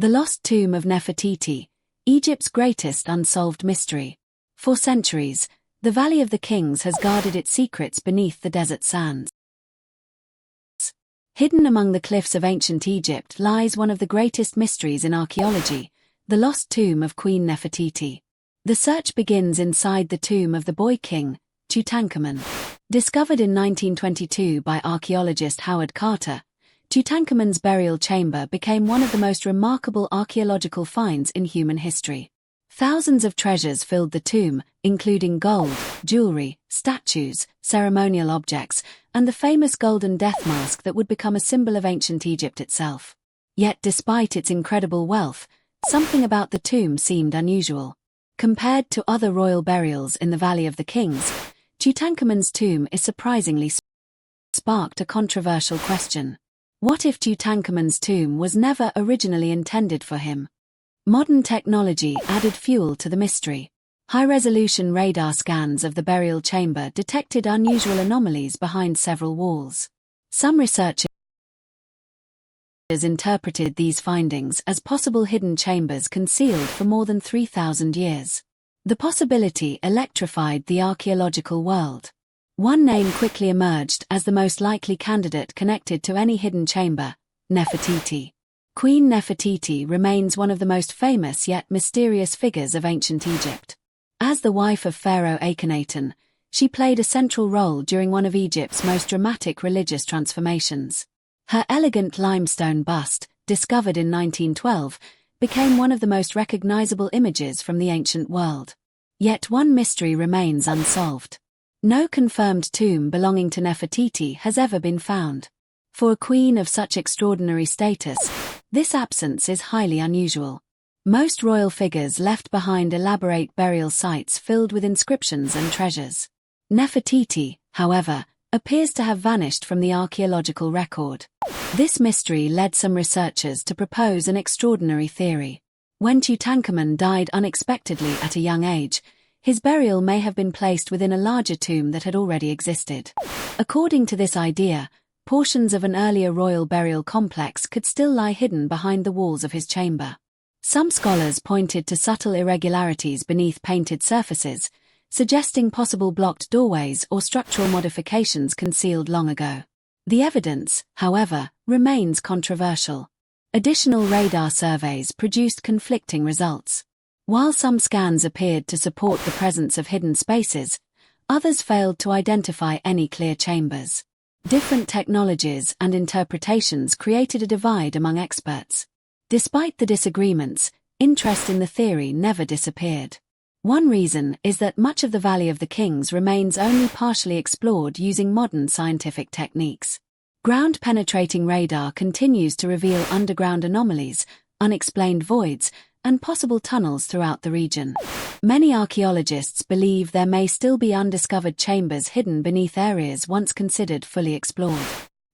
The Lost Tomb of Nefertiti, Egypt's greatest unsolved mystery. For centuries, the Valley of the Kings has guarded its secrets beneath the desert sands. Hidden among the cliffs of ancient Egypt lies one of the greatest mysteries in archaeology, the lost tomb of Queen Nefertiti. The search begins inside the tomb of the boy king, Tutankhamun. Discovered in 1922 by archaeologist Howard Carter, Tutankhamun's burial chamber became one of the most remarkable archaeological finds in human history. Thousands of treasures filled the tomb, including gold, jewelry, statues, ceremonial objects, and the famous golden death mask that would become a symbol of ancient Egypt itself. Yet despite its incredible wealth, something about the tomb seemed unusual. Compared to other royal burials in the Valley of the Kings, Tutankhamun's tomb is surprisingly sparked a controversial question. What if Tutankhamun's tomb was never originally intended for him? Modern technology added fuel to the mystery. High-resolution radar scans of the burial chamber detected unusual anomalies behind several walls. Some researchers interpreted these findings as possible hidden chambers concealed for more than 3,000 years. The possibility electrified the archaeological world. One name quickly emerged as the most likely candidate connected to any hidden chamber: Nefertiti. Queen Nefertiti remains one of the most famous yet mysterious figures of ancient Egypt. As the wife of Pharaoh Akhenaten, she played a central role during one of Egypt's most dramatic religious transformations. Her elegant limestone bust, discovered in 1912, became one of the most recognizable images from the ancient world. Yet one mystery remains unsolved. No confirmed tomb belonging to Nefertiti has ever been found. For a queen of such extraordinary status, this absence is highly unusual. Most royal figures left behind elaborate burial sites filled with inscriptions and treasures. Nefertiti, however, appears to have vanished from the archaeological record. This mystery led some researchers to propose an extraordinary theory. When Tutankhamun died unexpectedly at a young age, his burial may have been placed within a larger tomb that had already existed. According to this idea, portions of an earlier royal burial complex could still lie hidden behind the walls of his chamber. Some scholars pointed to subtle irregularities beneath painted surfaces, suggesting possible blocked doorways or structural modifications concealed long ago. The evidence, however, remains controversial. Additional radar surveys produced conflicting results. While some scans appeared to support the presence of hidden spaces, others failed to identify any clear chambers. Different technologies and interpretations created a divide among experts. Despite the disagreements, interest in the theory never disappeared. One reason is that much of the Valley of the Kings remains only partially explored using modern scientific techniques. Ground-penetrating radar continues to reveal underground anomalies, unexplained voids, and possible tunnels throughout the region. Many archaeologists believe there may still be undiscovered chambers hidden beneath areas once considered fully explored.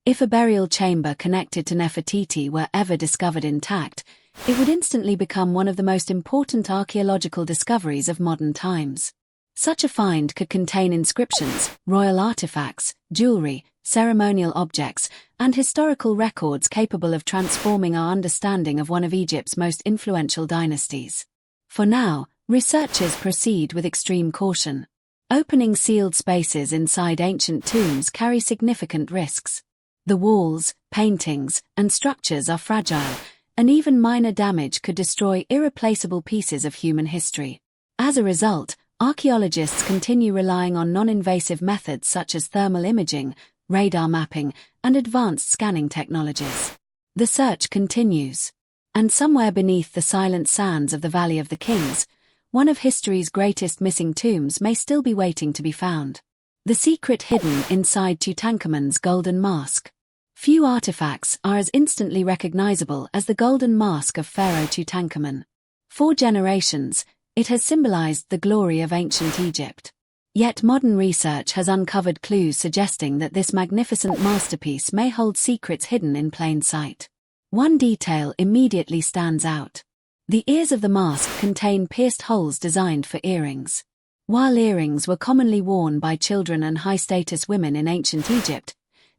If a burial chamber connected to Nefertiti were ever discovered intact, it would instantly become one of the most important archaeological discoveries of modern times. Such a find could contain inscriptions, royal artifacts, jewelry, ceremonial objects, and historical records capable of transforming our understanding of one of Egypt's most influential dynasties. For now, researchers proceed with extreme caution. Opening sealed spaces inside ancient tombs carry significant risks. The walls, paintings, and structures are fragile, and even minor damage could destroy irreplaceable pieces of human history. As a result, archaeologists continue relying on non-invasive methods such as thermal imaging, radar mapping, and advanced scanning technologies. The search continues. And somewhere beneath the silent sands of the Valley of the Kings, one of history's greatest missing tombs may still be waiting to be found. The secret hidden inside Tutankhamun's golden mask. Few artifacts are as instantly recognizable as the golden mask of Pharaoh Tutankhamun. For generations, it has symbolized the glory of ancient Egypt. Yet modern research has uncovered clues suggesting that this magnificent masterpiece may hold secrets hidden in plain sight. One detail immediately stands out. The ears of the mask contain pierced holes designed for earrings. While earrings were commonly worn by children and high-status women in ancient Egypt,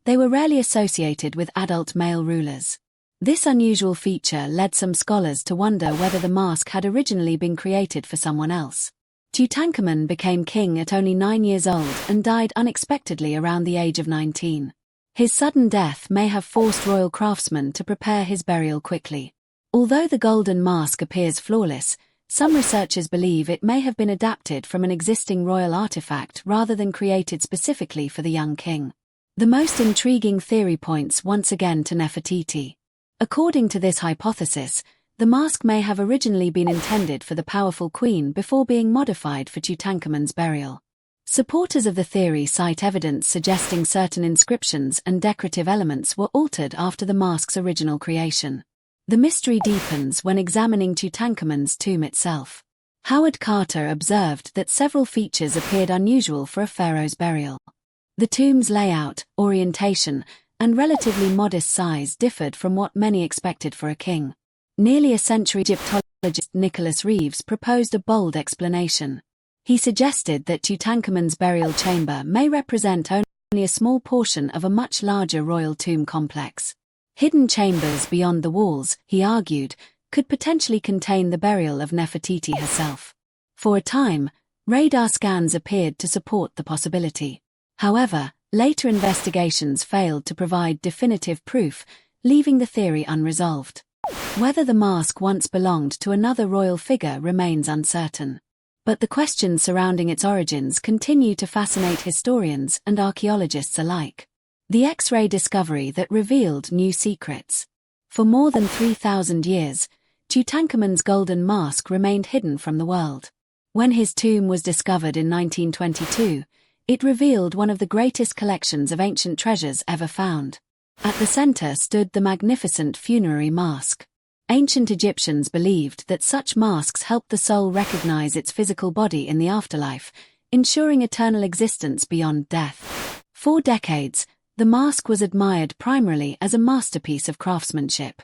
they were rarely associated with adult male rulers. This unusual feature led some scholars to wonder whether the mask had originally been created for someone else. Tutankhamun became king at only 9 years old and died unexpectedly around the age of 19. His sudden death may have forced royal craftsmen to prepare his burial quickly. Although the golden mask appears flawless, some researchers believe it may have been adapted from an existing royal artifact rather than created specifically for the young king. The most intriguing theory points once again to Nefertiti. According to this hypothesis, the mask may have originally been intended for the powerful queen before being modified for Tutankhamun's burial. Supporters of the theory cite evidence suggesting certain inscriptions and decorative elements were altered after the mask's original creation. The mystery deepens when examining Tutankhamun's tomb itself. Howard Carter observed that several features appeared unusual for a pharaoh's burial. The tomb's layout, orientation, and relatively modest size differed from what many expected for a king. Nearly a century Egyptologist Nicholas Reeves proposed a bold explanation. He suggested that Tutankhamun's burial chamber may represent only a small portion of a much larger royal tomb complex. Hidden chambers beyond the walls, he argued, could potentially contain the burial of Nefertiti herself. For a time, radar scans appeared to support the possibility. However, later investigations failed to provide definitive proof, leaving the theory unresolved. Whether the mask once belonged to another royal figure remains uncertain. But the questions surrounding its origins continue to fascinate historians and archaeologists alike. The X-ray discovery that revealed new secrets. For more than 3,000 years, Tutankhamun's golden mask remained hidden from the world. When his tomb was discovered in 1922, it revealed one of the greatest collections of ancient treasures ever found. At the center stood the magnificent funerary mask. Ancient Egyptians believed that such masks helped the soul recognize its physical body in the afterlife, ensuring eternal existence beyond death. For decades, the mask was admired primarily as a masterpiece of craftsmanship.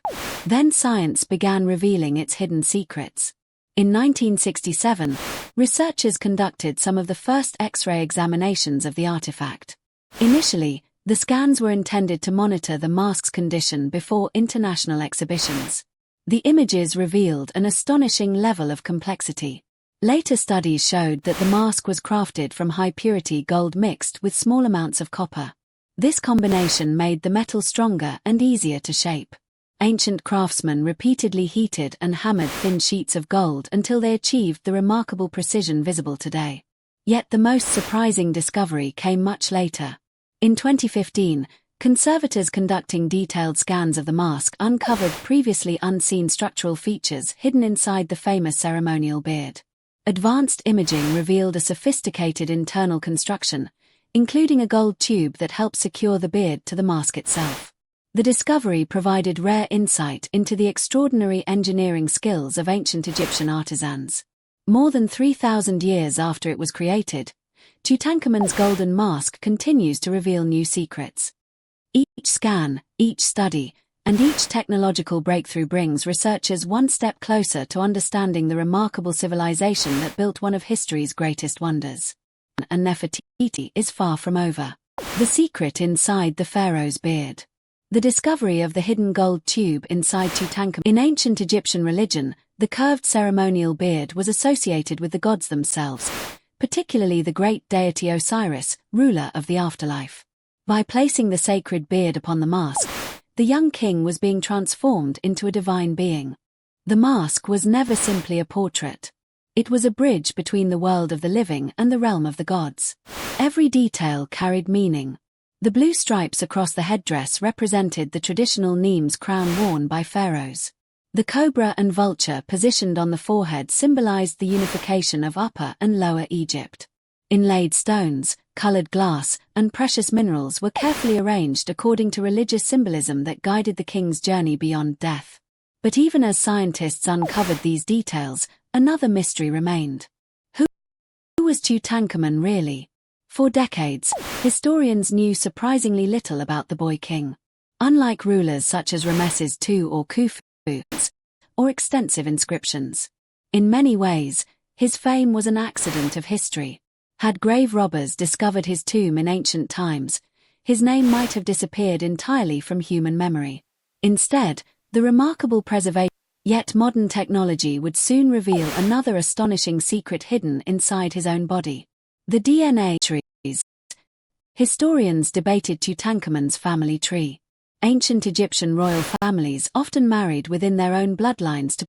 Then science began revealing its hidden secrets. In 1967, researchers conducted some of the first X-ray examinations of the artifact. Initially, the scans were intended to monitor the mask's condition before international exhibitions. The images revealed an astonishing level of complexity. Later studies showed that the mask was crafted from high-purity gold mixed with small amounts of copper. This combination made the metal stronger and easier to shape. Ancient craftsmen repeatedly heated and hammered thin sheets of gold until they achieved the remarkable precision visible today. Yet the most surprising discovery came much later. In 2015, conservators conducting detailed scans of the mask uncovered previously unseen structural features hidden inside the famous ceremonial beard. Advanced imaging revealed a sophisticated internal construction, including a gold tube that helped secure the beard to the mask itself. The discovery provided rare insight into the extraordinary engineering skills of ancient Egyptian artisans. More than 3,000 years after it was created, Tutankhamun's golden mask continues to reveal new secrets. Each scan, each study, and each technological breakthrough brings researchers one step closer to understanding the remarkable civilization that built one of history's greatest wonders. And Nefertiti is far from over. The secret inside the pharaoh's beard. The discovery of the hidden gold tube inside Tutankhamun. In ancient Egyptian religion, the curved ceremonial beard was associated with the gods themselves, particularly the great deity Osiris, ruler of the afterlife. By placing the sacred beard upon the mask, the young king was being transformed into a divine being. The mask was never simply a portrait. It was a bridge between the world of the living and the realm of the gods. Every detail carried meaning. The blue stripes across the headdress represented the traditional Nemes crown worn by pharaohs. The cobra and vulture positioned on the forehead symbolized the unification of Upper and Lower Egypt. Inlaid stones, colored glass, and precious minerals were carefully arranged according to religious symbolism that guided the king's journey beyond death. But even as scientists uncovered these details, another mystery remained. Who was Tutankhamun really? For decades, historians knew surprisingly little about the boy king. Unlike rulers such as Ramesses II or Khufu, or extensive inscriptions. In many ways, his fame was an accident of history. Had grave robbers discovered his tomb in ancient times, his name might have disappeared entirely from human memory. Instead, The remarkable preservation, yet modern technology would soon reveal another astonishing secret hidden inside his own body. The DNA trees. Historians debated Tutankhamun's family tree. Ancient Egyptian royal families often married within their own bloodlines to